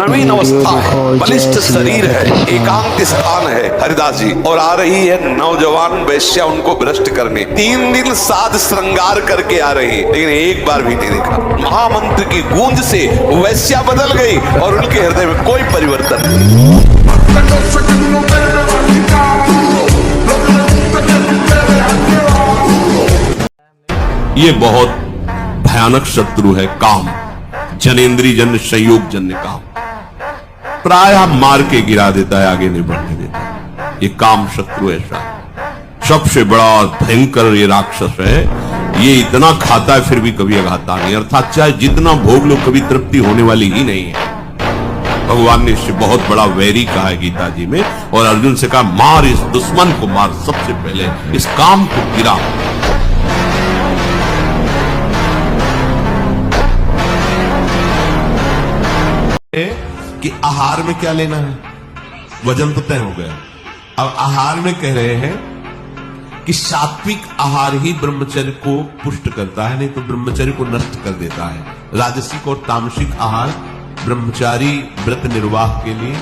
नवीन अवस्था है, बलिष्ठ शरीर है, एकांत स्थान है हरिदास जी, और आ रही है नौजवान वैश्या उनको भ्रष्ट करने। 3 दिन साध श्रृंगार करके आ रही, लेकिन एक बार भी नहीं देखा। महामंत्र की गूंज से वैश्या बदल गई और उनके हृदय में कोई परिवर्तन नहीं। ये बहुत भयानक शत्रु है काम, जनेन्द्रीय जन्य संयोग जन्य काम, प्रायः मार के गिरा देता है, आगे नहीं बढ़ने देता। ये काम शत्रु ऐसा सबसे बड़ा भयंकर ये राक्षस है। ये इतना खाता है फिर भी कभी अघाता नहीं, अर्थात चाहे जितना भोग लो कभी तृप्ति होने वाली ही नहीं है। भगवान ने इससे बहुत बड़ा वैरी कहा है गीता जी में, और अर्जुन से कहा मार इस दुश्मन को, मार सबसे पहले इस काम को गिरा। कि आहार में क्या लेना है, वजन तो तय हो गया। अब आहार में कह रहे हैं कि सात्विक आहार ही ब्रह्मचर्य को पुष्ट करता है, नहीं तो ब्रह्मचर्य को नष्ट कर देता है। राजसिक और तामसिक आहार ब्रह्मचारी व्रत निर्वाह के लिए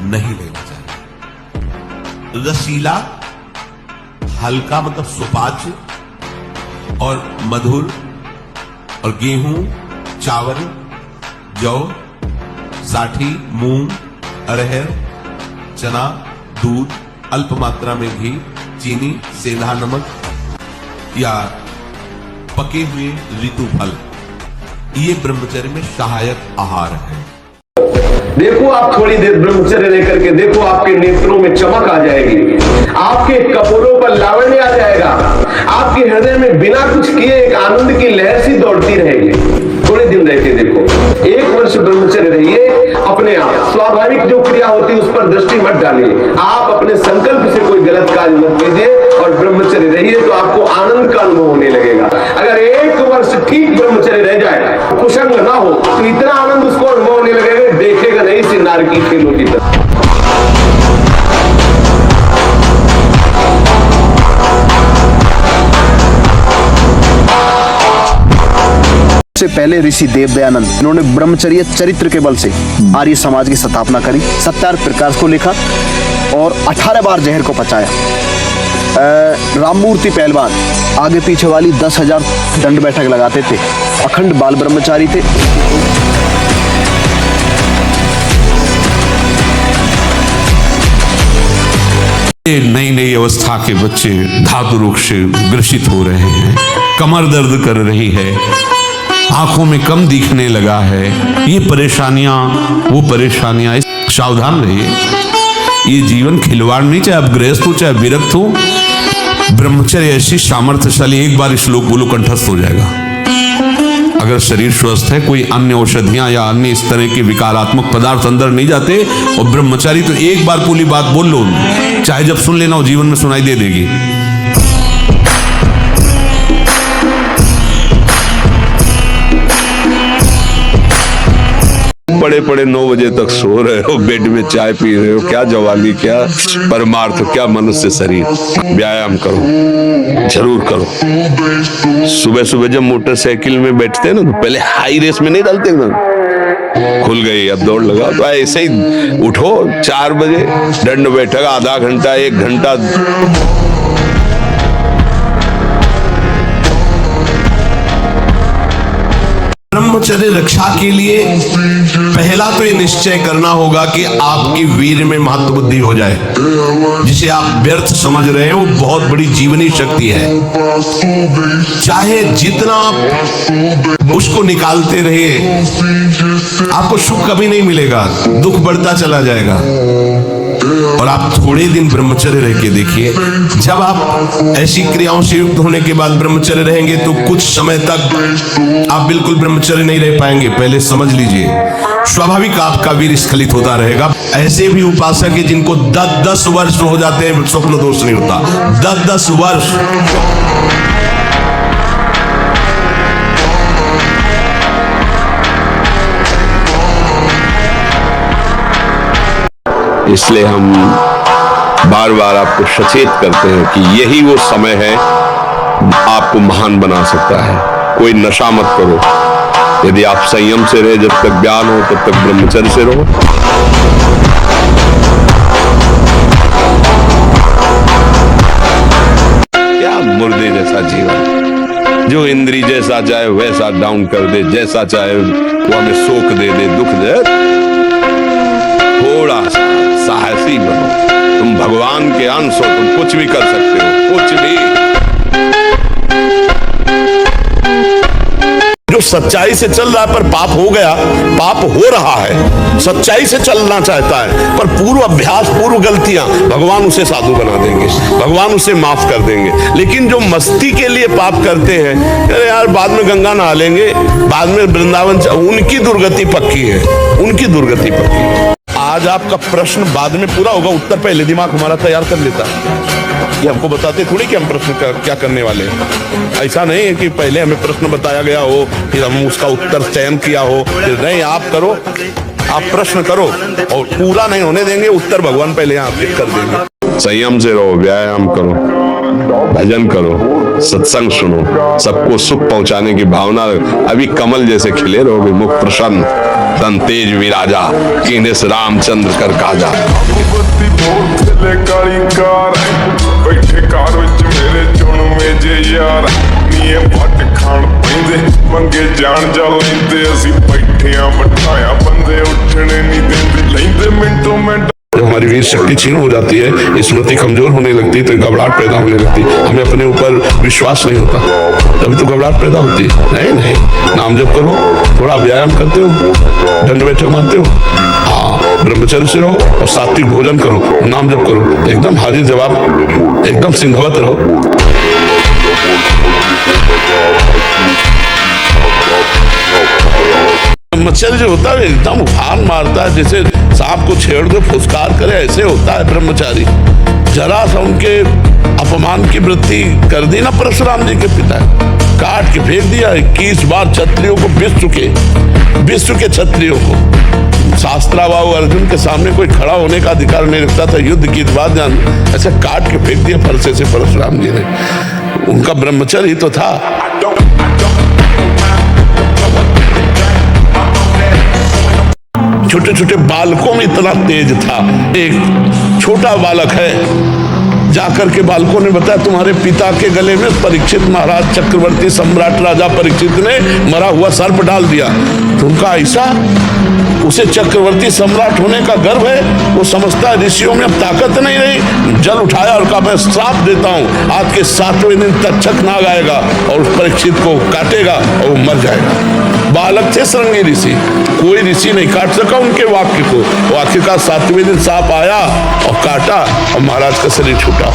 नहीं लेना चाहिए। रसीला, हल्का मतलब सुपाच्य और मधुर, और गेहूं, चावल, जौ, साठी, मूंग, अरहर, चना, दूध, अल्प मात्रा में घी, चीनी, सेंधा नमक या पके हुए ऋतु फल, ये ब्रह्मचर्य में सहायक आहार है। देखो आप थोड़ी देर ब्रह्मचर्य लेकर के देखो, आपके नेत्रों में चमक आ जाएगी, आपके कपोलों पर लावण्य आ जाएगा, आपके हृदय में बिना कुछ किए एक आनंद की लहर सी दौड़ती रहेगी। थोड़े दिन रहते देखो, 1 वर्ष ब्रह्मचर्य रहिए, अपने आप स्वाभाविक जो क्रिया होती है उस पर दृष्टि मत डालिए, आप अपने संकल्प से कोई गलत कार्य मत कीजिए और ब्रह्मचर्य रहिए, तो आपको आनंद का अनुभव होने लगेगा। अगर 1 वर्ष ठीक ब्रह्मचर्य रह जाए, कुसंग ना हो, तो इतना आनंद उसको अनुभव होने लगेगा, देखेगा नहीं सी नार की खेलों की तरह। से पहले ऋषि देवदयानंद, इन्होंने ब्रह्मचर्य चरित्र के बल से आर्य समाज की स्थापना करी, 70 प्रकाश को लिखा और 18 बार जहर को पचाया। राममूर्ति पहलवान आगे पीछे वाली 10,000 दंड बैठक लगाते थे, अखंड बाल ब्रह्मचारी थे। नई नई अवस्था के बच्चे धातु रोग से ग्रसित हो रहे हैं, कमर दर्द कर रही है, आंखों में कम दिखने लगा है, ये परेशानियां वो परेशानियां, सावधान रहिए। ये जीवन खिलवाड़ नहीं, चाहे आप गृहस्थ हो चाहे विरक्त हो, ब्रह्मचर्य ऐसी सामर्थ्यशाली, एक बार श्लोक बोलो कंठस्थ हो जाएगा। अगर शरीर स्वस्थ है, कोई अन्य औषधियां या अन्य इस तरह के विकारात्मक पदार्थ अंदर नहीं जाते, और ब्रह्मचारी तो एक बार पूरी बात बोल लो, चाहे जब सुन लेना हो जीवन में सुनाई दे देगी। पड़े पड़े 9 बजे तक सो रहे हो, बेड में चाय पी रहे हो, क्या जवानी, क्या परमार्थ, क्या मनुष्य शरीर। व्यायाम करो, जरूर करो। सुबह सुबह जब मोटरसाइकिल में बैठते हैं ना, तो पहले हाई रेस में नहीं डालते ना, खुल गई अब दौड़ लगा, तो ऐसे ही उठो 4 बजे, दंड बैठक आधा घंटा 1 घंटा। ब्रह्मचर्य रक्षा के लिए पहला तो ये निश्चय करना होगा कि आपकी वीर में महत्व बुद्धि हो जाए। जिसे आप व्यर्थ समझ रहे हैं वो बहुत बड़ी जीवनी शक्ति है। चाहे जितना आप उसको निकालते रहिए, आपको सुख कभी नहीं मिलेगा, दुख बढ़ता चला जाएगा। और आप थोड़े दिन ब्रह्मचर्य रह के देखिए, जब आप ऐसी क्रियाओं से युक्त होने के बाद ब्रह्मचर्य रहेंगे तो कुछ समय तक आप बिल्कुल ब्रह्मचर्य नहीं रह पाएंगे। पहले समझ लीजिए, स्वाभाविक आपका वीर स्खलित होता रहेगा। ऐसे भी उपासक है जिनको 10-10 वर्ष हो जाते हैं, स्वप्न दोष नहीं होता। 10-10 वर्ष। इसलिए हम बार बार आपको सचेत करते हैं कि यही वो समय है आपको महान बना सकता है। कोई नशा मत करो, यदि आप संयम से रहे, जब तक ज्ञान हो तब तक ब्रह्मचर्य से रहो। क्या मुर्दे जैसा जीवन, जो इंद्री जैसा चाहे वैसा डाउन कर दे, जैसा चाहे वो हमें शोक दे दे, दुख दे। थोड़ा सा साहसी बनो, तुम भगवान के अंश हो, तुम कुछ भी कर सकते हो, कुछ भी। जो सच्चाई से चल रहा है पर पाप हो गया, पाप हो रहा है, सच्चाई से चलना चाहता है पर पूर्व अभ्यास, पूर्व गलतियां, भगवान उसे साधु बना देंगे, भगवान उसे माफ कर देंगे। लेकिन जो मस्ती के लिए पाप करते हैं, अरे यार बाद में गंगा नहा लेंगे, बाद में वृंदावन, उनकी दुर्गति पक्की है, उनकी दुर्गति पक्की है। आज आपका प्रश्न बाद में पूरा होगा, उत्तर पहले दिमाग हमारा तैयार कर लेता है। ये हमको बताते थोड़ी कि हम प्रश्न क्या करने वाले हैं। ऐसा नहीं है कि पहले हमें प्रश्न बताया गया हो, फिर हम उसका उत्तर चयन किया हो। फिर नहीं, आप करो, आप प्रश्न करो और पूरा नहीं होने देंगे, उत्तर भगवान पहले यहाँ पे कर देंगे। संयम से रहो, व्यायाम करो, भजन करो, सत्संग सुनो, सबको सुख पहुंचाने की भावना। अभी कमल जैसे खिले रहोगे, मुख प्रसन्न, तन तेज विराजा, कीने से रामचंद्र कर काजा। काली कार बैठे कार विच मेरे चुन में जे यार नीए पट खान पैंदे मंगे जान जा लैंदे असी बैठिया बठाया बंदे उठने नहीं देंदे लैंदे मिनटों मिनट। जब हमारी वीर शक्ति क्षीण हो जाती है, स्मृति कमजोर होने लगती है, तो घबराहट पैदा होने लगती है, हमें अपने ऊपर विश्वास नहीं होता, तभी तो घबराहट पैदा होती है। नहीं, नाम जप करो, थोड़ा व्यायाम करते हो, दंड बैठक मानते हो, हाँ, ब्रह्मचर्य से रहो और सात्विक भोजन करो, नाम जप करो, एकदम हाजिर जवाब, एकदम सिंहवत रहो। ब्रह्मचर्य जो होता है एकदम उफान मारता है, जैसे सांप को छेड़ दो फुसकार करे, ऐसे होता है ब्रह्मचारी। जरा सा उनके अपमान की वृत्ति कर दी ना परशुराम जी के पिता, काट के फेंक दिया। 21 बार क्षत्रियों को विश्व के क्षत्रियों को शास्त्राबाहु अर्जुन के सामने कोई खड़ा होने का अधिकार नहीं रखता था। युद्ध की बात जान, ऐसे काट के फेंक दिया फरसे से परशुराम जी ने। उनका ब्रह्मचर्य ही तो था। छोटे छोटे बालकों में इतना तेज था। एक छोटा बालक है, जाकर के बालकों ने बताया तुम्हारे पिता के गले में परीक्षित महाराज चक्रवर्ती सम्राट राजा परीक्षित ने मरा हुआ सर्प डाल दिया। तो उनका ऐसा, उसे चक्रवर्ती सम्राट होने का गर्व है, वो समझता है ऋषियों में अब ताकत नहीं रही। जल उठाया और कहा मैं श्राप देता हूं, आज के 7वें दिन तक्षक नाग आएगा और उस परीक्षित को काटेगा और वो मर जाएगा। बालक थे श्रृंगी ऋषि, कोई ऋषि नहीं काट सका उनके वाक्य को। वो आखिरकार 7वें दिन सांप आया और काटा और महाराज का शरीर छूटा।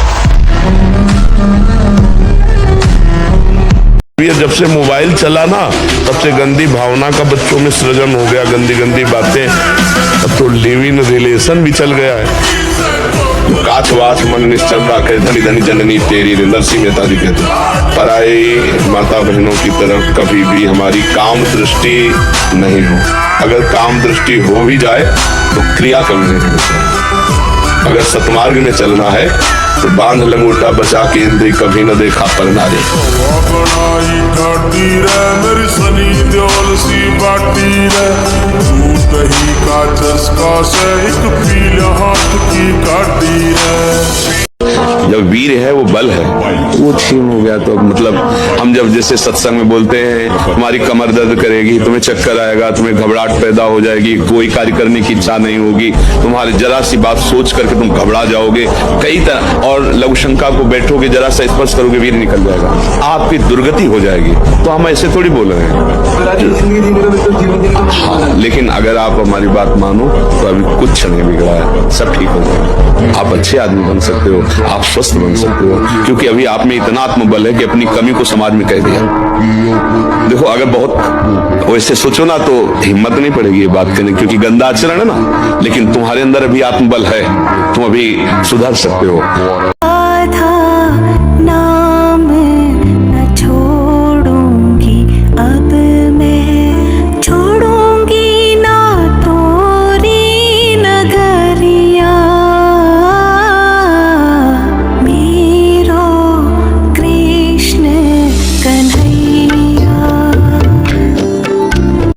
ये जब से मोबाइल चला ना, तब से गंदी भावना का बच्चों में सृजन हो गया, गंदी गंदी बातें। अब तो लिव इन रिलेशन भी चल गया है। काछवास मन निश्चल राखे, धनी धनी जननी तेरी, नरसिंह मेहता जी कहते, पराई माता बहनों की तरफ कभी भी हमारी काम दृष्टि नहीं हो। अगर काम दृष्टि हो भी जाए तो क्रिया कभी नहीं होती। अगर सतमार्ग में चलना है तो बांध लंगोटा बचा के इंद्री कभी न देखा पर नारी। मेरी सनी देवल सी बाटी रे, दूध दही का चस्का से एक पीला हाथ की काटी है। जब वीर है वो बल है, वो क्षीण हो गया तो मतलब हम जब जैसे सत्संग में बोलते हैं हमारी कमर दर्द करेगी, तुम्हें चक्कर आएगा, तुम्हें घबराहट पैदा हो जाएगी, कोई कार्य करने की इच्छा नहीं होगी, तुम्हारी जरा सी बात सोच करके तुम घबरा जाओगे कई तरह, और लघु शंका को बैठोगे, जरा सा स्पर्श करोगे वीर निकल जाएगा, आपकी दुर्गति हो जाएगी। तो हम ऐसे थोड़ी बोल रहे हैं। हाँ, लेकिन अगर आप हमारी बात मानो तो अभी कुछ नहीं बिगड़ा है, सब ठीक हो जाएगा। आप अच्छे आदमी बन सकते हो, आप स्वस्थ बन सकते हो, क्योंकि अभी आप में इतना आत्मबल है कि अपनी कमी को समाज में कह दिया। देखो अगर बहुत वैसे सोचो ना तो हिम्मत नहीं पड़ेगी ये बात करने, क्योंकि गंदा आचरण है ना, लेकिन तुम्हारे अंदर अभी आत्मबल है, तुम अभी सुधर सकते हो।